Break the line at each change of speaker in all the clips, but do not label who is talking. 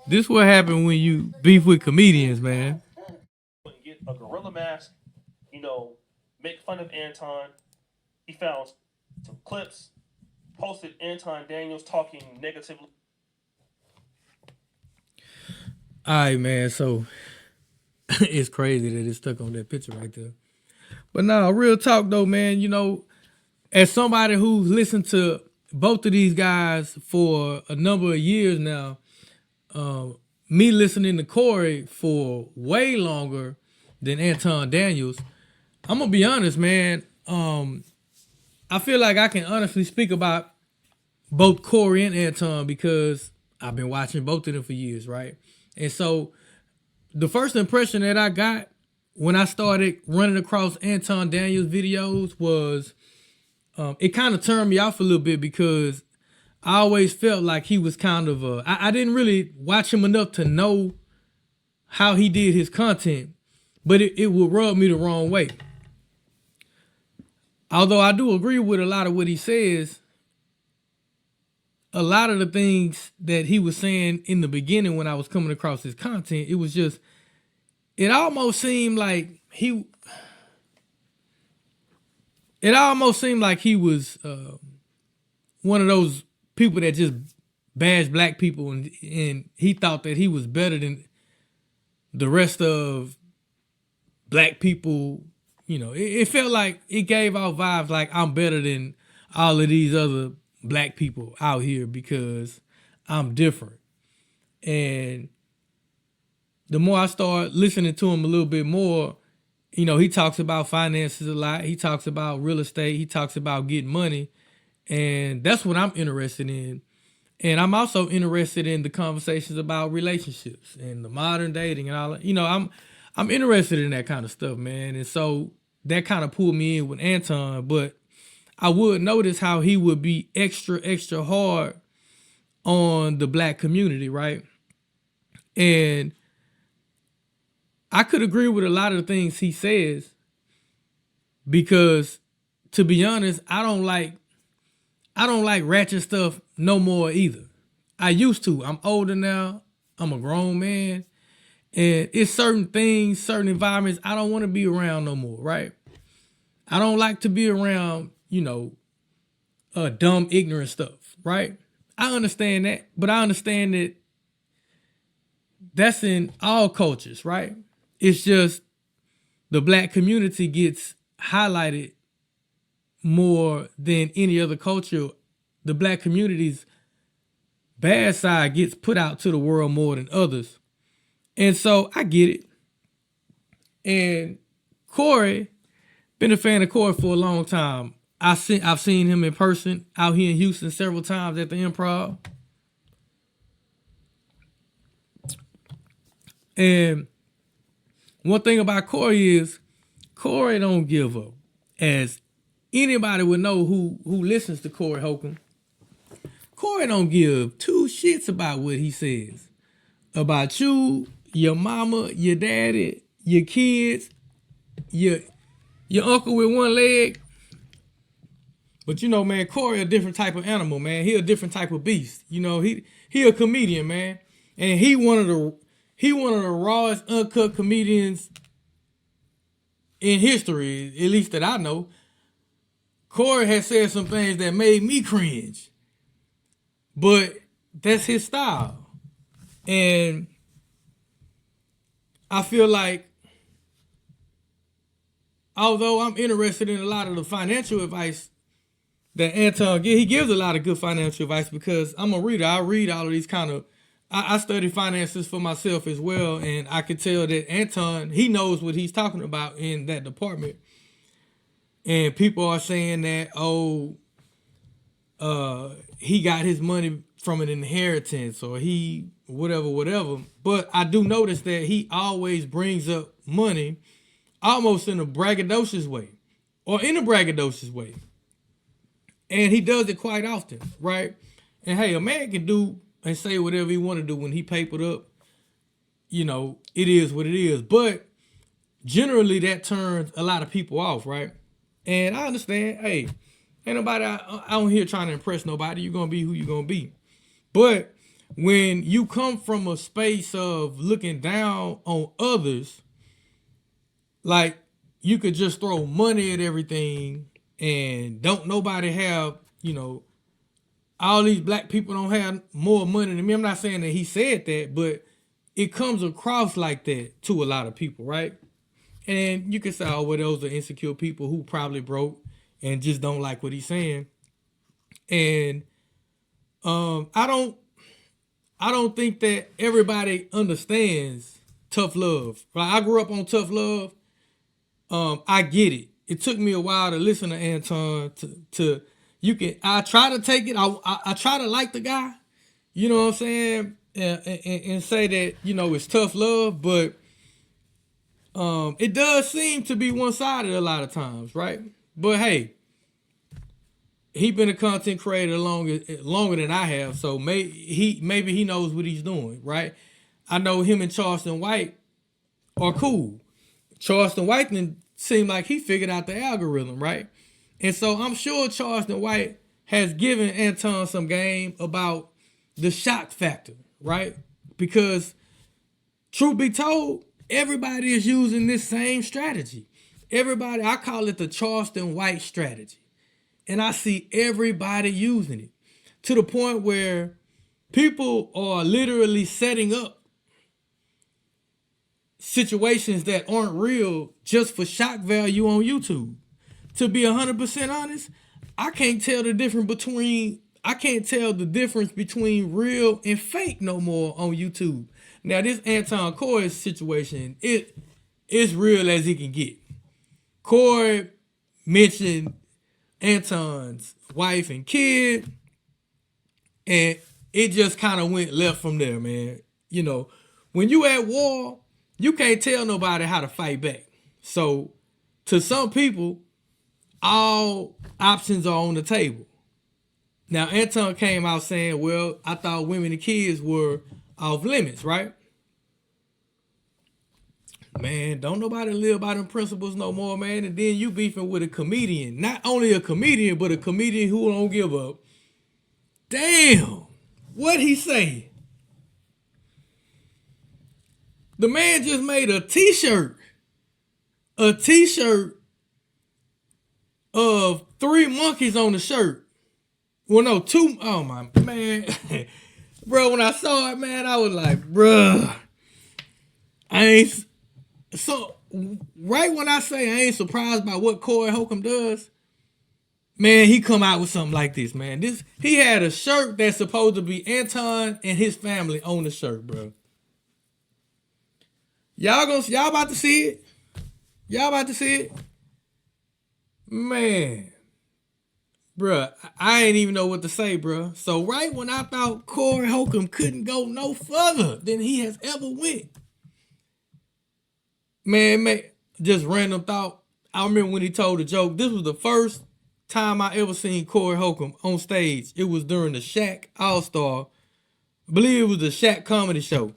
This what happened when you beef with comedians, man.
Get a gorilla mask, you know, make fun of Anton. He found some clips, posted Anton Daniels talking negatively.
All right, man. So it's crazy that it's stuck on that picture right there. But now, real talk though, man. As somebody who's listened to both of these guys for a number of years now, me listening to Corey for way longer than Anton Daniels, I'm gonna be honest, man. I feel like I can honestly speak about both Corey and Anton because I've been watching both of them for years, right? And so the first impression that I got when I started running across Anton Daniels videos was it kind of turned me off a little bit because I always felt like he was kind of I didn't really watch him enough to know how he did his content, but it would rub me the wrong way. Although I do agree with a lot of what he says, a lot of the things that he was saying in the beginning when I was coming across his content, it was just, it almost seemed like he was one of those people that just bash black people, and he thought that he was better than the rest of black people. It felt like it gave off vibes like I'm better than all of these other black people out here because I'm different. And the more I start listening to him a little bit more, he talks about finances a lot. He talks about real estate. He talks about getting money. And that's what I'm interested in. And I'm also interested in the conversations about relationships and the modern dating and all that. I'm interested in that kind of stuff, man. And so that kind of pulled me in with Anton, but I would notice how he would be extra, extra hard on the black community, right? And I could agree with a lot of the things he says because, to be honest, I don't like ratchet stuff no more either. I used to. I'm older now. I'm a grown man. And it's certain things, certain environments I don't want to be around no more, right? I don't like to be around, dumb, ignorant stuff, right? I understand that, but I understand that that's in all cultures, right? It's just the black community gets highlighted more than any other culture. The black community's bad side gets put out to the world more than others. And so I get it. And Corey, been a fan of Corey for a long time. I've seen him in person out here in Houston several times at the Improv. And one thing about Corey is Corey don't give up. As anybody would know who listens to Corey Holcomb, Corey don't give two shits about what he says about you, your mama, your daddy, your kids, your uncle with one leg. But man, Corey a different type of animal, man. He a different type of beast. He a comedian, man. And he one of the rawest uncut comedians in history, at least that I know. Corey has said some things that made me cringe. But that's his style. And I feel like, although I'm interested in a lot of the financial advice that Anton gives, he gives a lot of good financial advice because I'm a reader. I read all of these kind of, I study finances for myself as well. And I can tell that Anton, he knows what he's talking about in that department. And people are saying that, he got his money from an inheritance or he whatever. But I do notice that he always brings up money almost in a braggadocious way or in a braggadocious way. And he does it quite often, right? And hey, a man can do and say whatever he want to do when he papered up. It is what it is. But generally that turns a lot of people off, right? And I understand, hey, ain't nobody out here trying to impress nobody. You're going to be who you're going to be. But when you come from a space of looking down on others, like you could just throw money at everything and don't nobody have, all these black people don't have more money than me. I'm not saying that he said that, but it comes across like that to a lot of people, right? And you can say, oh, well, those are insecure people who probably broke and just don't like what he's saying. And I don't think that everybody understands tough love. Like, I grew up on tough love. I get it. It took me a while to listen to Anton. I try to take it. I try to like the guy. You know what I'm saying? And say that it's tough love, but it does seem to be one-sided a lot of times, right? But hey, he been a content creator longer than I have, so maybe he knows what he's doing, right? I know him and Charleston White are cool. Charleston White seemed like he figured out the algorithm, right? And so I'm sure Charleston White has given Anton some game about the shock factor, right? Because truth be told, everybody is using this same strategy. Everybody, I call it the Charleston White strategy. And I see everybody using it to the point where people are literally setting up situations that aren't real just for shock value on YouTube. To be 100% honest, I can't tell the difference between real and fake no more on YouTube. Now, this Anton Corey situation, it's real as it can get. Corey mentioned Anton's wife and kid, and it just kind of went left from there, man. When you at war, you can't tell nobody how to fight back. So to some people, all options are on the table. Now, Anton came out saying, well, I thought women and kids were off limits, right? Man, don't nobody live by them principles no more, man. And then you beefing with a comedian. Not only a comedian, but a comedian who don't give up. Damn. What'd he say? The man just made a t-shirt. A t-shirt of 3 monkeys on the shirt. Well, no, 2. Oh, my man. Bro, when I saw it, man, I was like, bruh. So, right when I say I ain't surprised by what Corey Holcomb does, man, he come out with something like this, man. He had a shirt that's supposed to be Anton and his family on the shirt, bro. Y'all about to see it? Y'all about to see it? Man. Bruh, I ain't even know what to say, bruh. So right when I thought Corey Holcomb couldn't go no further than he has ever went, man, just random thought. I remember when he told a joke. This was the first time I ever seen Corey Holcomb on stage. It was during the Shaq All-Star. I believe it was the Shaq comedy show.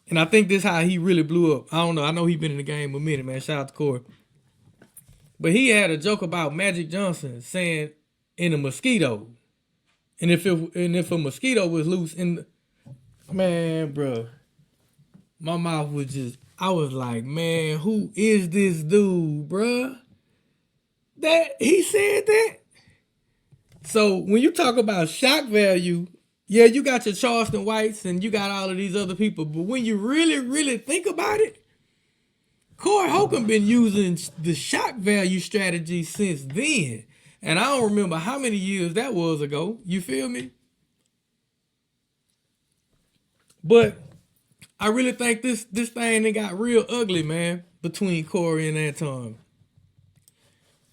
And I think this is how he really blew up. I don't know. I know he been in the game a minute, man. Shout out to Corey. But he had a joke about Magic Johnson saying in a mosquito. And if a mosquito was loose man, bro, my mouth was just, I was like, man, who is this dude, bruh? That he said that? So when you talk about shock value, yeah, you got your Charleston Whites and you got all of these other people, but when you really, really think about it, Corey Holcomb been using the shock value strategy since then. And I don't remember how many years that was ago. You feel me? But I really think this thing that got real ugly, man, between Corey and Anton.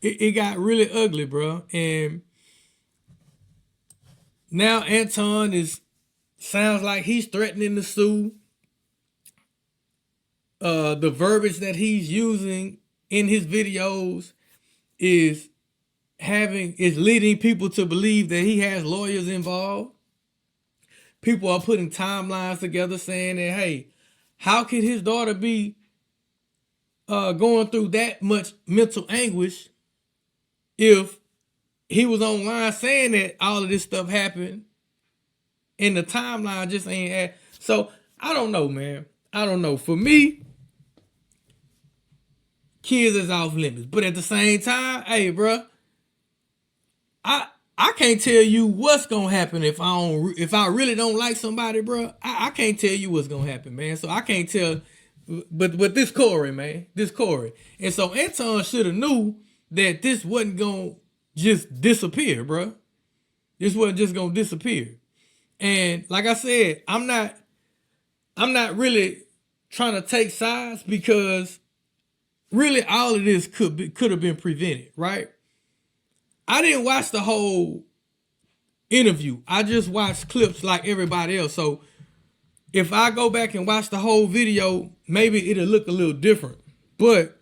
It got really ugly, bro. And now Anton sounds like he's threatening to sue. The verbiage that he's using in his videos is leading people to believe that he has lawyers involved. People are putting timelines together saying that, hey, how could his daughter be going through that much mental anguish if he was online saying that all of this stuff happened and the timeline just ain't at. So I don't know, man. I don't know. For me, kids is off limits. But at the same time, hey, bro, I can't tell you what's gonna happen if I really don't like somebody, bro. I can't tell you what's gonna happen, man. So I can't tell. But this Corey, man, this Corey, and so Anton should have knew that this wasn't gonna just disappear, bro. This wasn't just gonna disappear. And like I said, I'm not really trying to take sides because really all of this could have been prevented, right? I didn't watch the whole interview. I just watched clips like everybody else. So if I go back and watch the whole video, maybe it'll look a little different. But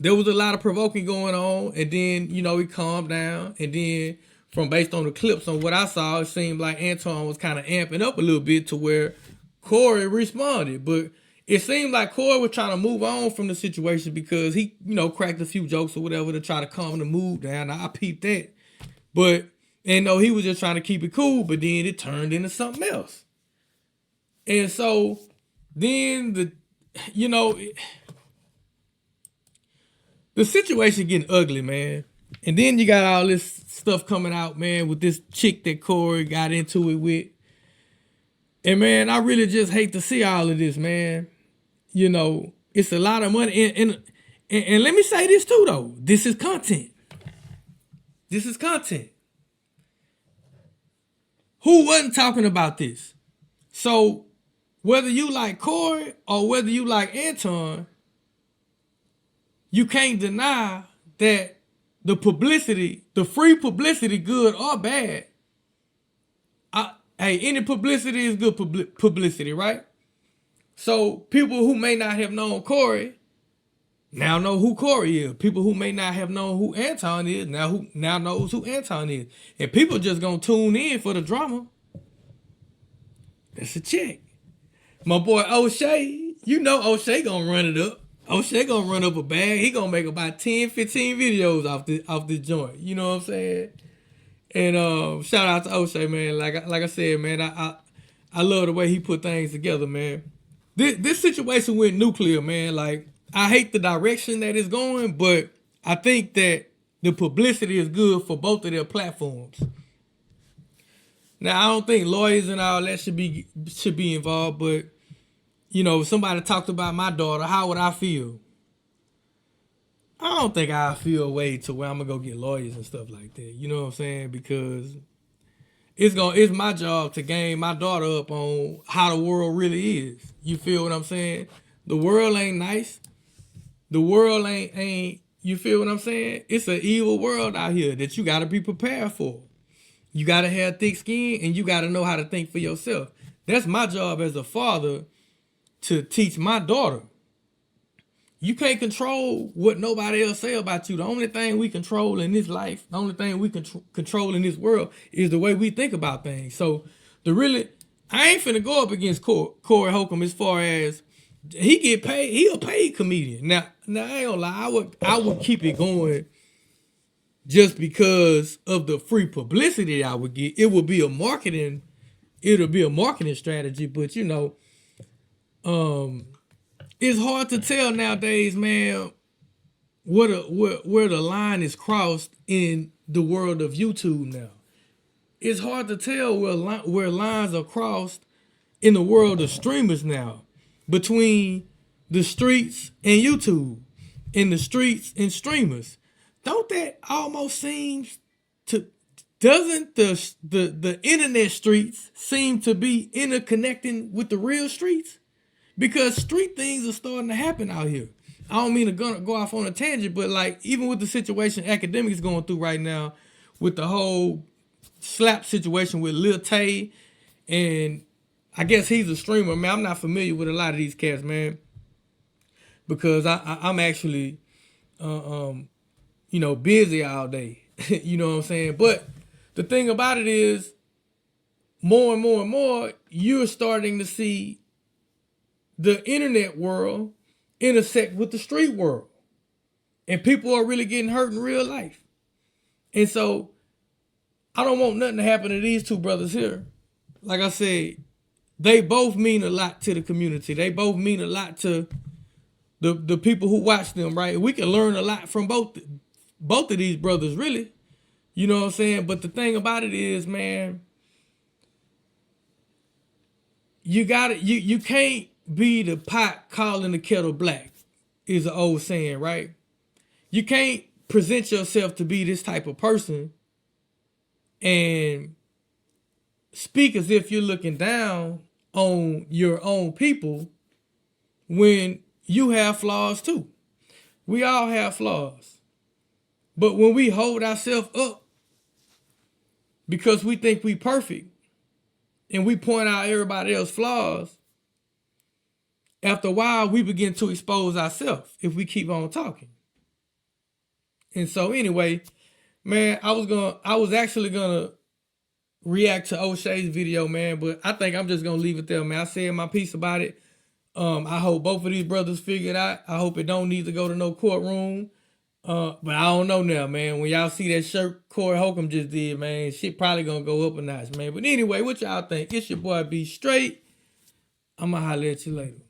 there was a lot of provoking going on, and then, you know, he calmed down, and then from based on the clips on what I saw, it seemed like Anton was kind of amping up a little bit to where Corey responded. But it seemed like Corey was trying to move on from the situation because he, you know, cracked a few jokes or whatever to try to calm the mood down. I peeped that. But, and no, he was just trying to keep it cool, but then it turned into something else. And so then the situation getting ugly, man. And then you got all this stuff coming out, man, with this chick that Corey got into it with. And man, I really just hate to see all of this, man. You know, it's a lot of money. And let me say this too, though. This is content. This is content. Who wasn't talking about this? So whether you like Corey or whether you like Anton, you can't deny that the publicity, the free publicity, good or bad, hey, any publicity is good publicity, right? So people who may not have known Corey now know who Corey is. People who may not have known who Anton is now knows who Anton is. And people just gonna tune in for the drama. That's a check. My boy O'Shea, you know O'Shea gonna run it up. O'Shea gonna run up a bag. He gonna make about 10, 15 videos off this joint. You know what I'm saying? And shout out to O'Shea, man. Like I said, man, I love the way he put things together, man. This situation went nuclear, man. Like, I hate the direction that it's going, but I think that the publicity is good for both of their platforms. Now, I don't think lawyers and all that should be involved, but you know, if somebody talked about my daughter, how would I feel? I don't think I feel a way to where I'm gonna go get lawyers and stuff like that. You know what I'm saying? Because it's my job to gain my daughter up on how the world really is. You feel what I'm saying? The world ain't nice. The world ain't you feel what I'm saying? It's an evil world out here that you gotta be prepared for. You gotta have thick skin and you gotta know how to think for yourself. That's my job as a father, to teach my daughter. You can't control what nobody else say about you. The only thing we control in this life, the only thing we control in this world is the way we think about things. So I ain't finna go up against Corey Holcomb as far as he get paid. He a paid comedian. Now I ain't gonna lie. I would keep it going just because of the free publicity I would get. It'll be a marketing strategy, but you know, it's hard to tell nowadays, man, where the line is crossed in the world of YouTube now. It's hard to tell where lines are crossed in the world of streamers now, between the streets and YouTube, and the streets and streamers. Don't that almost seem to, doesn't the internet streets seem to be interconnecting with the real streets? Because street things are starting to happen out here. I don't mean to go off on a tangent, but like even with the situation academics going through right now, with the whole slap situation with Lil Tay, and I guess he's a streamer, man. I'm not familiar with a lot of these cats, man, because I'm actually, busy all day. You know what I'm saying? But the thing about it is, more and more and more, you're starting to see the internet world intersect with the street world. And people are really getting hurt in real life. And so I don't want nothing to happen to these two brothers here. like I said, they both mean a lot to the community. They both mean a lot to the people who watch them, right? We can learn a lot from both of these brothers, really. You know what I'm saying? But the thing about it is, man, you can't be the pot calling the kettle black, is an old saying, right? You can't present yourself to be this type of person and speak as if you're looking down on your own people when you have flaws too. We all have flaws. But when we hold ourselves up because we think we perfect and we point out everybody else's flaws, after a while we begin to expose ourselves if we keep on talking. And so anyway, man, I was actually gonna react to O'Shea's video, man, but I think I'm just gonna leave it there, man. I said my piece about it. I hope both of these brothers figure it out. I hope it don't need to go to no courtroom. But I don't know now, man. When y'all see that shirt Corey Holcomb just did, man, shit probably gonna go up a notch, man. But anyway, what y'all think? It's your boy B Straight. I'ma holler at you later.